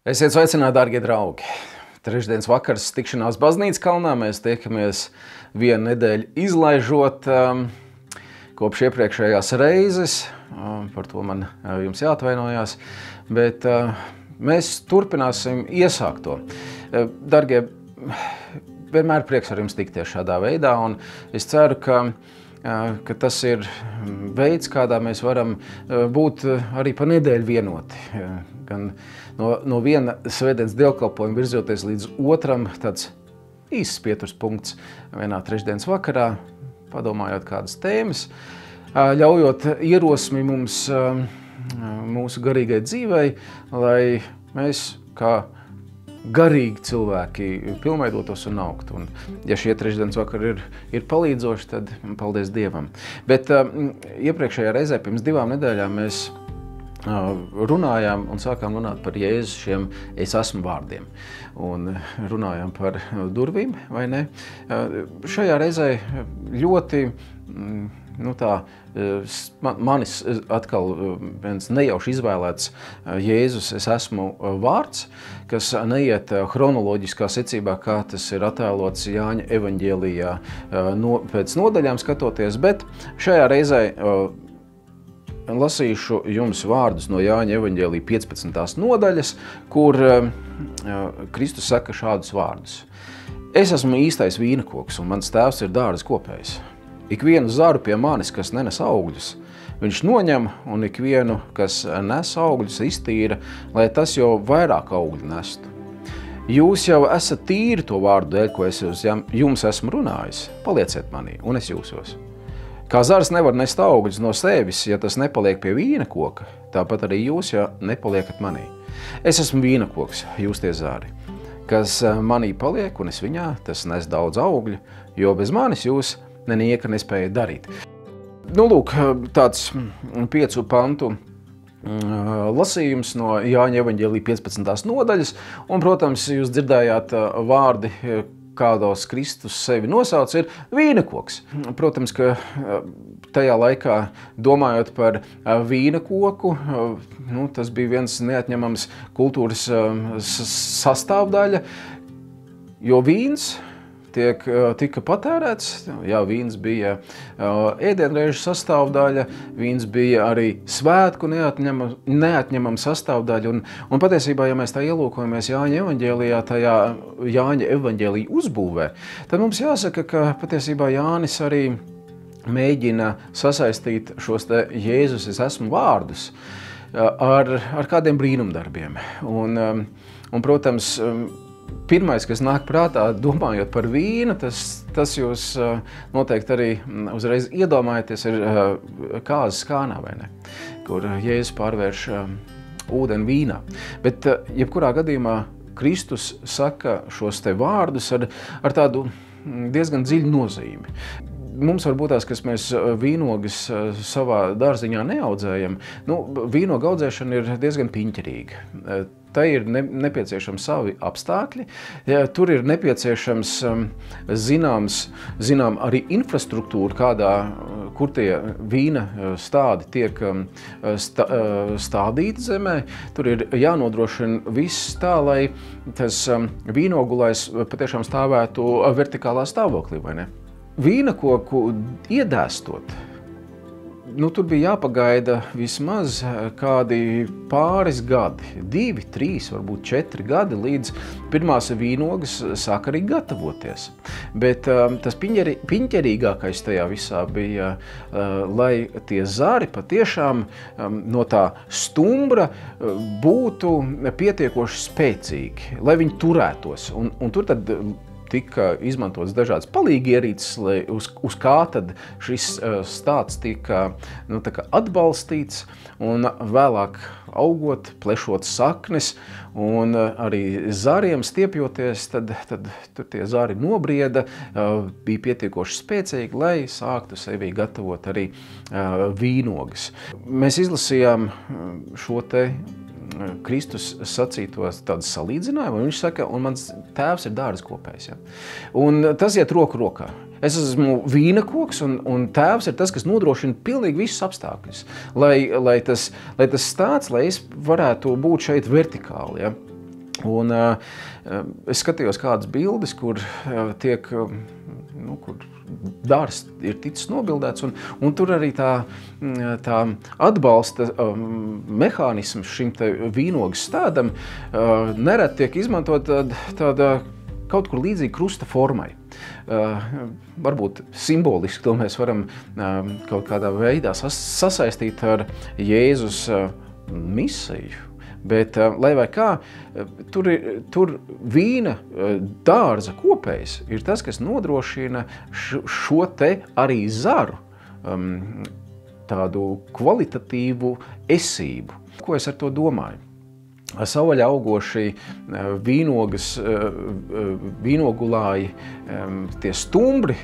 Esiet sveicināti, dārgie draugi! Trešdienas vakars tikšanās baznīcas kalnā. Mēs tiekamies vienu nedēļu izlaižot kopš iepriekšējās reizes. Par to man jums jāatvainojās. Bet mēs turpināsim iesākto. Dargie, vienmēr prieks ar jums tikties šādā veidā. Un es ceru, ka tas ir veids, kādā mēs varam būt arī pa nedēļu vienoti. Gan no viena svētdienas dievkalpojuma virzoties līdz otram, tāds īsts pieturs punkts vienā trešdienas vakarā, padomājot kādas tēmas, ļaujot ierosmi mums mūsu garīgai dzīvei, lai mēs kā garīgi cilvēki pilnveidotos un augtu. Un, ja šie trešdienas vakari ir palīdzoši, tad paldies Dievam. Bet iepriekšējā reizē pirms 2 nedēļām mēs runājām un sākām runāt par Jēzus šiem es esmu vārdiem. Un runājām par durvīm, vai ne? Šajā reizē ļoti, manis atkal viens nejauši izvēlēts Jēzus es esmu vārds, kas neiet chronoloģiskā secībā, kā tas ir attēlots Jāņa evaņģēlijā pēc nodaļām skatoties, bet šajā reizē lasīšu jums vārdus no Jāņa evaņģēlija 15. nodaļas, kur Kristus saka šādus vārdus. Es esmu īstais vīnakoks, un mans tēvs ir dārza kopējs. Ikvienu zaru pie manis, kas nenes augļus, viņš noņem, un ikvienu, kas nes augļus, iztīra, lai tas jau vairāk augļu nestu. Jūs jau esat tīri to vārdu dēļ, ko es jums esmu runājis. Palieciet manī, un es jūsos. Kā zars nevar nest augļus no sevis, ja tas nepaliek pie vīna koka, tāpat arī jūs, ja nepaliekat manī. Es esmu vīna koks, jūs tie zari. Kas manī paliek un es viņā, tas nes daudz augļu, jo bez manis jūs nenieka nespējat darīt. Lūk, tāds 5 pantu lasījums no Jāņa evaņģēlija 15. nodaļas, un, protams, jūs dzirdējāt vārdi, kādos Kristus sevi nosauc, ir vīnakoks. Protams, ka tajā laikā, domājot par vīnakoku, tas bija viens neatņemams kultūras sastāvdaļa, jo vīns tika patērēts. Jā, vīns bija ēdienreižu sastāvdaļa, vīns bija arī svētku neatņemama sastāvdaļa. Un patiesībā, ja mēs tā ielūkojamies Jāņa evaņģēlijā, tajā Jāņa evaņģēlija uzbūvē, tad mums jāsaka, ka patiesībā Jānis arī mēģina sasaistīt šos te Jēzus es esmu vārdus ar kādiem brīnumdarbiem. Un protams, pirmais, kas nāk prātā, domājot par vīnu, tas jūs noteikti arī uzreiz iedomājaties, ir kāzas Kānā, vai ne? Kur Jēzus pārvērš ūdeni vīnā. Bet jebkurā gadījumā Kristus saka šos te vārdus ar tādu diezgan dziļu nozīmi. Mums varbūt tās, kas mēs vīnogas savā dārziņā neaudzējam, vīnoga audzēšana ir diezgan piņķerīga. Tai ir nepieciešams savi apstākļi, tur ir nepieciešams zinām arī infrastruktūra, kur tie vīna stādi tiek stādīti zemē. Tur ir jānodrošina viss tā, lai tas vīnogulais patiešām stāvētu vertikālā stāvoklī, vai ne? Vīnakoku iedēstot, tur bija jāpagaida vismaz kādi pāris gadi, 2, 3, varbūt 4 gadi, līdz pirmās vīnogas sāk arī gatavoties. Bet tas piņķerīgākais tajā visā bija, lai tie zari patiešām no tā stumbra būtu pietiekoši spēcīgi, lai viņi turētos. Un tur tad tika izmantotas dažādas palīgierīces, lai uz kā tad šis stāsts tika atbalstīts, un vēlāk augot, plešot saknes, un arī zariem stiepjoties, tad tur tie zari nobrieda, bija pietiekoši spēcīgi, lai sāktu sevi gatavot arī vīnogas. Mēs izlasījām šo te Kristus sacītos tādu salīdzinājumu, un viņš saka, un mans tēvs ir dārza kopējs. Ja? Un tas iet roku rokā. Es esmu vīnakoks, un tēvs ir tas, kas nodrošina pilnīgi visus apstākļus, lai tas stāsts, lai es varētu būt šeit vertikāli. Ja? Un es skatījos kādas bildes, kur tiek, kur dārs ir ticis nobildēts, un tur arī tā atbalsta mehānisms šim te vīnogas stādam nereti tiek izmantot tāda kaut kur līdzīgi krusta formai. Varbūt simboliski to mēs varam kaut kādā veidā sasaistīt ar Jēzus misiju. Bet, lai vai kā, tur vīna dārza kopējs ir tas, kas nodrošina šo te arī zaru tādu kvalitatīvu esību. Ko es ar to domāju? Savvaļā augoši vīnogulāji, tie stumbri,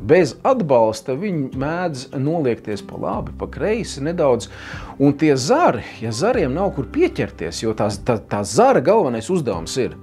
bez atbalsta viņi mēdz noliekties pa labi, pa kreisi nedaudz. Un tie zari, ja zariem nav kur pieķerties, jo tā zara galvenais uzdevums ir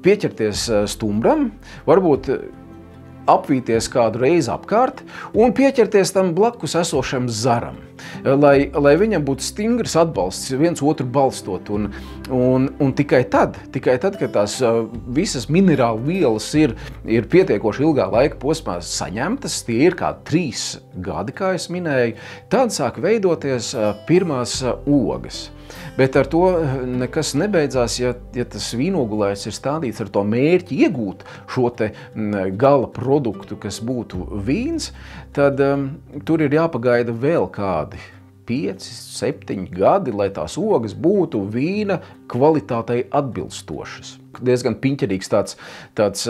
pieķerties stumbram, varbūt apvīties kādu reizi apkārt un pieķerties tam blakus esošam zaram, lai viņam būtu stingrs atbalsts, viens otru balstot. Un tikai tad, kad tās visas minerālu vielas ir pietiekoši ilgā laika posmā saņemtas, tie ir kā 3 gadi, kā es minēju, tad sāk veidoties pirmās ogas. Bet ar to nekas nebeidzās, ja tas vīnogulājs ir stādīts ar to mērķi iegūt šo te gala produktu, kas būtu vīns, tad tur ir jāpagaida vēl kādi 5, 7 gadi, lai tās ogas būtu vīna kvalitātei atbilstošas. Diezgan piņķerīgs tāds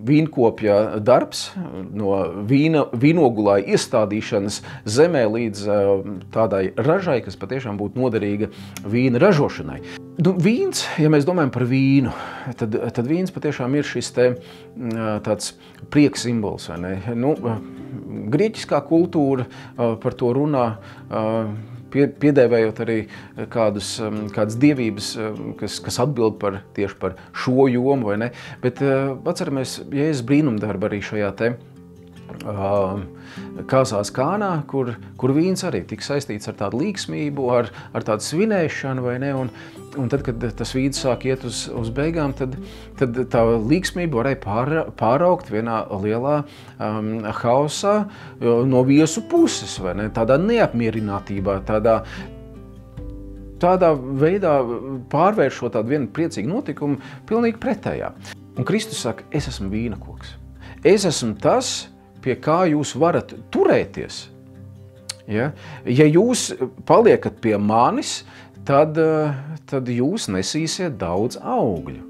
vīnkopja darbs no vīnogulāja iestādīšanas zemē līdz tādai ražai, kas patiešām būtu noderīga vīna ražošanai. Vīns, ja mēs domājam par vīnu, tad vīns patiešām ir šis te tāds prieka simbols, vai ne? Grieķiskā kultūra par to runā, piedēvējot arī kādas dievības, kas atbild tieši par šo jomu, vai ne? Bet atceramies Jēzus brīnumdarbu arī šajā te kāzās Kānā, kur vīns arī tika saistīts ar tādu līksmību, ar tādu svinēšanu, vai ne? Un tad, kad tas vīns sāk iet uz beigām, tad tā līksmība varēja pāraugt vienā lielā haosā no viesu puses, vai ne? Tādā neapmierinātībā, tādā veidā pārvēršot tādu vienu priecīgu notikumu pilnīgi pretējā. Un Kristus saka, es esmu vīnakoks. Es esmu tas, pie kā jūs varat turēties. Ja jūs paliekat pie manis, tad jūs nesīsiet daudz augļu.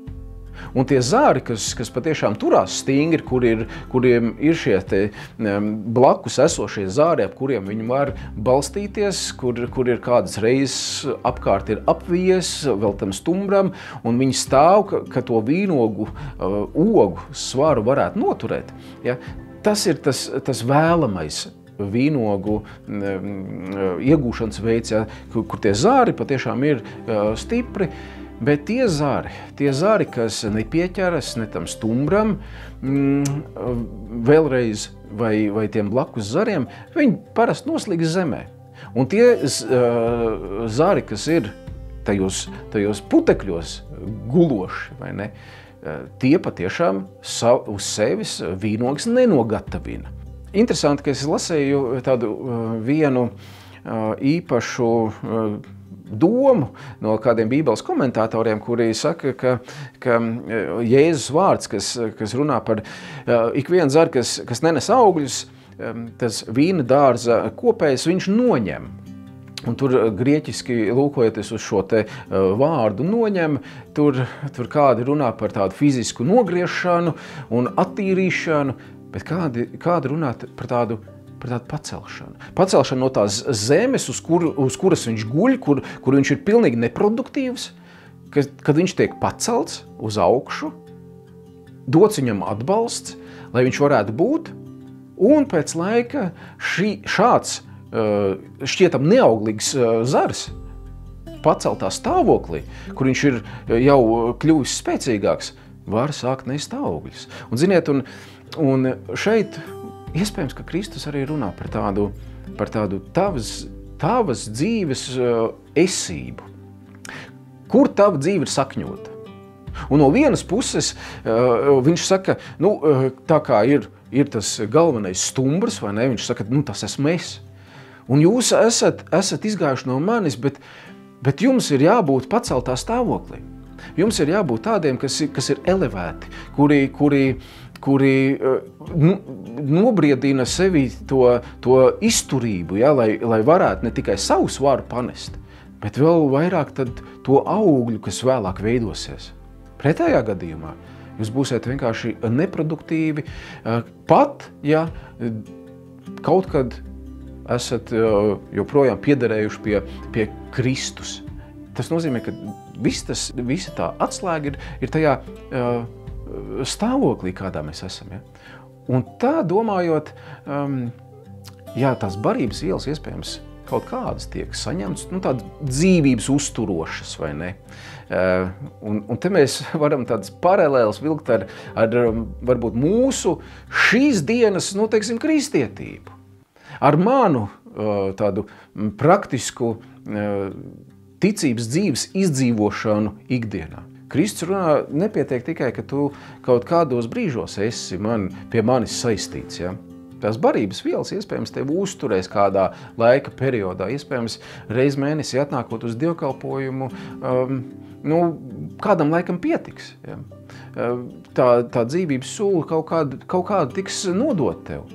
Un tie zāri, kas patiešām turās stingri, kuriem ir šie te blakus esošie zāri, ap kuriem viņi var balstīties, kur ir kādas reizes apkārt ir apvies vēl tam stumbram, un viņi stāv, ka to vīnogu ogu svaru varētu noturēt. Ja? Tas ir tas vēlamais vīnogu iegūšanas veids, ja, kur tie zāri patiešām ir stipri, bet tie zāri, kas nepieķeras ne tam stumbram, vēlreiz vai tiem blakus zariem, viņi parasti noslīgs zemē. Un tie zāri, kas ir tajos putekļos guloši, vai ne, tie patiešām uz sevis vīnogas nenogatavina. Interesanti, ka es lasēju tādu vienu īpašu domu no kādiem bībeles komentatoriem, kuri saka, ka Jēzus vārds, kas runā par ikvienu zaru, kas nenes augļus, tas vīna dārza kopējs viņš noņem. Un tur grieķiski lūkojoties uz šo te vārdu noņem, tur kādi runā par tādu fizisku nogriešanu un attīrīšanu, bet kādi runā par tādu pacelšanu. Pacelšanu no tās zemes, uz kuras viņš guļ, kur viņš ir pilnīgi neproduktīvs, kad viņš tiek pacelts uz augšu, dots viņam atbalsts, lai viņš varētu būt, un pēc laika šāds šķietam neauglīgs zars paceltā stāvoklī, kur viņš ir jau kļuvis spēcīgāks, var sākt nest augļus. Un ziniet, un šeit iespējams, ka Kristus arī runā par tādu tavas dzīves esību. Kur tava dzīve ir sakņota? Un no vienas puses viņš saka, nu, tā kā ir tas galvenais stumbrs, vai ne, viņš saka, nu, tas esmu es. Un jūs esat izgājuši no manis, bet jums ir jābūt paceltā stāvoklī. Jums ir jābūt tādiem, kas ir elevēti, kuri nobriedina sevi to izturību, ja, lai varētu ne tikai savu svaru panest, bet vēl vairāk tad to augļu, kas vēlāk veidosies. Pretējā gadījumā jūs būsiet vienkārši neproduktīvi, pat ja kaut kad esat joprojām piederējuši pie Kristus. Tas nozīmē, ka visa tā atslēga ir tajā stāvoklī, kādā mēs esam. Ja? Un tā domājot, tās barības vielas iespējams kaut kādas tiek saņemtas, nu, tādas dzīvības uzturošas, vai ne? Un te mēs varam tādas paralēlas vilkt ar varbūt mūsu šīs dienas, nu, teiksim, kristietību. Ar manu tādu praktisku ticības dzīves izdzīvošanu ikdienā. Kristus runā, nepietiek tikai, ka tu kaut kādos brīžos esi pie manis saistīts. Ja? Tās barības vielas iespējams tevi uzturēs kādā laika periodā, iespējams reiz mēnesī atnākot uz dievkalpojumu, kādam laikam pietiks. Ja? Tā dzīvības sula kaut kāda tiks nodot tev.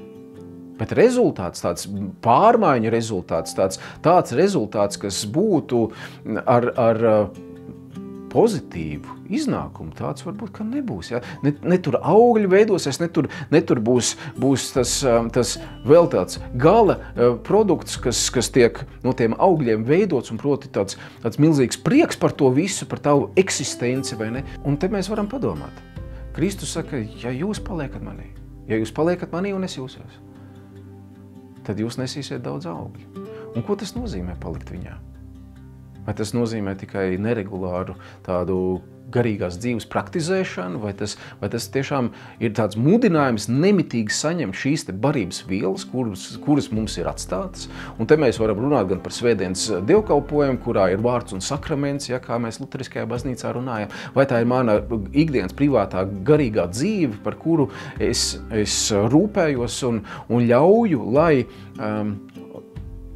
Bet rezultāts, tāds pārmaiņu rezultāts, tāds rezultāts, kas būtu ar pozitīvu iznākumu, tāds varbūt, ka nebūs. Ja? Ne tur augļi veidosies, ne tur būs tas vēl tāds gala produkts, kas tiek no tiem augļiem veidots, un proti tāds milzīgs prieks par to visu, par tavu eksistenci, vai ne? Un te mēs varam padomāt. Kristus saka, ja jūs paliekat manī un es jūsos, tad jūs nesīsiet daudz augļu. Un ko tas nozīmē palikt viņā? Vai tas nozīmē tikai neregulāru tādu garīgās dzīves praktizēšanu, vai tas tiešām ir tāds mudinājums nemitīgi saņemt šīs te barības vielas, kuras mums ir atstātas. Un te mēs varam runāt gan par svētdienas dievkalpojumu, kurā ir vārds un sakraments, ja, kā mēs luteriskajā baznīcā runājam, vai tā ir mana ikdienas privātā garīgā dzīve, par kuru es rūpējos un ļauju, lai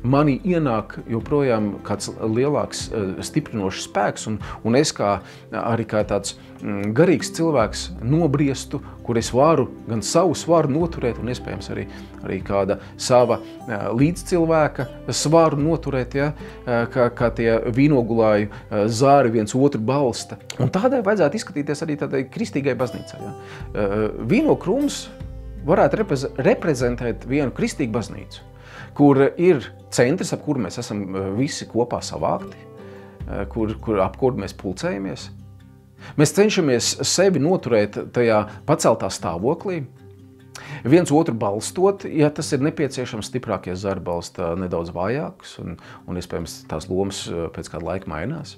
manī ienāk joprojām kāds lielāks stiprinošs spēks, un es arī kā tāds garīgs cilvēks nobriestu, kur es varu gan savu svaru noturēt, un iespējams arī kāda sava līdzcilvēka svaru noturēt, ja, kā tie vīnogulāju zāri viens otru balsta. Un tādai vajadzētu izskatīties arī tādai kristīgai baznīcai. Ja. Vīnokrūms varētu reprezentēt vienu kristīgu baznīcu, kur ir centrs, ap kuru mēs esam visi kopā savākti, ap kuru mēs pulcējamies. Mēs cenšamies sevi noturēt tajā paceltā stāvoklī, viens otru balstot, ja tas ir nepieciešams, stiprākie zari balsta nedaudz vājākus, un iespējams tās lomas pēc kāda laika mainās,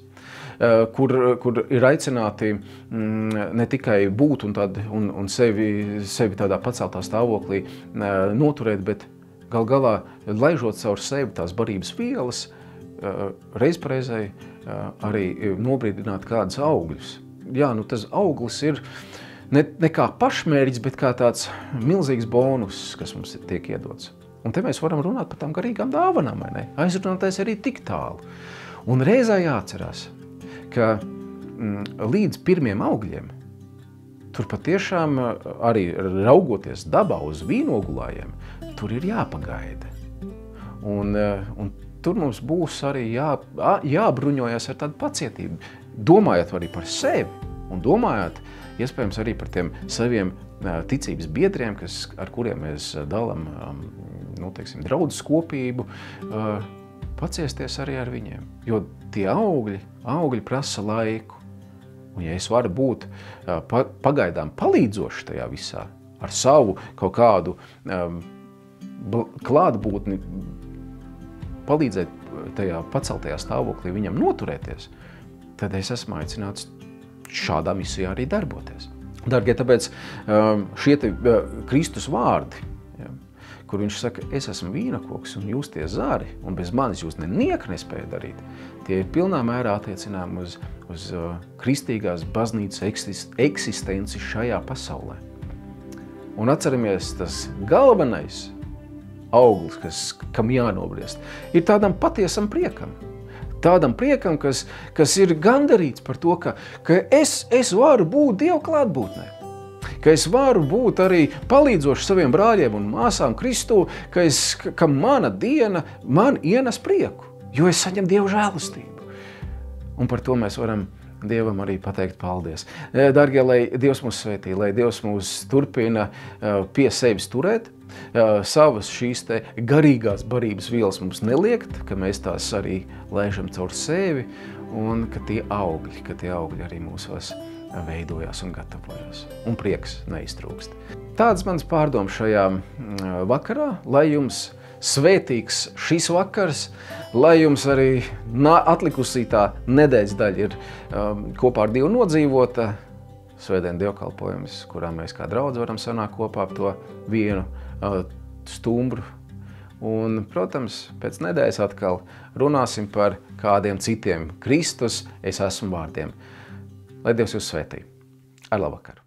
kur ir aicināti ne tikai būt un sevi tādā paceltā stāvoklī noturēt, bet gal galā, laižot caur sevi tās barības vielas, reiz pa reizei arī nobrīdināt kādus augļus. Jā, nu tas auglis ir ne kā pašmērķis, bet kā tāds milzīgs bonus, kas mums tiek iedots. Un te mēs varam runāt par tām garīgām dāvanām, vai ne? Aizrunāties arī tik tālu. Un reizē jāatcerās, ka līdz pirmiem augļiem, tur patiešām arī raugoties dabā uz vīnogulājiem, tur ir jāpagaida. Un tur mums būs arī jābruņojas ar tādu pacietību. Domājot arī par sevi un domājot iespējams arī par tiem saviem ticības biedriem, ar kuriem mēs dalam draudzes kopību, paciesties arī ar viņiem. Jo tie augļi prasa laiku. Un ja es varu būt pagaidām palīdzoši tajā visā, ar savu kaut kādu klātbūtni, palīdzēt tajā paceltajā stāvoklī viņam noturēties, tad es esmu aicināts šādā misijā arī darboties. Dargie, tāpēc šie Kristus vārdi, ja, kur viņš saka, es esmu vīnakoks un jūs tie zari, un bez manis jūs nieka nespēja darīt, tie ir pilnā mērā attiecinām uz kristīgās baznīcas eksistenci šajā pasaulē. Un atceramies, tas galvenais auglis, kam jānobriest, ir tādam patiesam priekam. Tādam priekam, kas ir gandarīts par to, ka es varu būt Dieva klātbūtnē, ka es varu būt arī palīdzoši saviem brāļiem un māsām Kristū, ka mana diena man ienes prieku, jo es saņemu Dieva žēlastību. Un par to mēs varam Dievam arī pateikt paldies. Dargie, lai Dievs mūs svētī, lai Dievs mūs turpina pie sevis turēt, savas šīs te garīgās barības vielas mums neliekt, ka mēs tās arī laižam caur sevi un ka tie augļi arī mūsos veidojās un gatavojās. Un prieks neiztrūkst. Tāds mans pārdoms šajā vakarā, lai jums svētīgs šis vakars, lai jums arī atlikusī tā nedēļas daļa ir kopā ar Dievu nodzīvota, svētdien dievkalpojums, kurā mēs kā draudz varam sanākt kopā ap to vienu stumbru. Un, protams, pēc nedēļas atkal runāsim par kādiem citiem Kristus es esmu vārdiem. Lai Dievs jūs svētī. Ar labvakaru!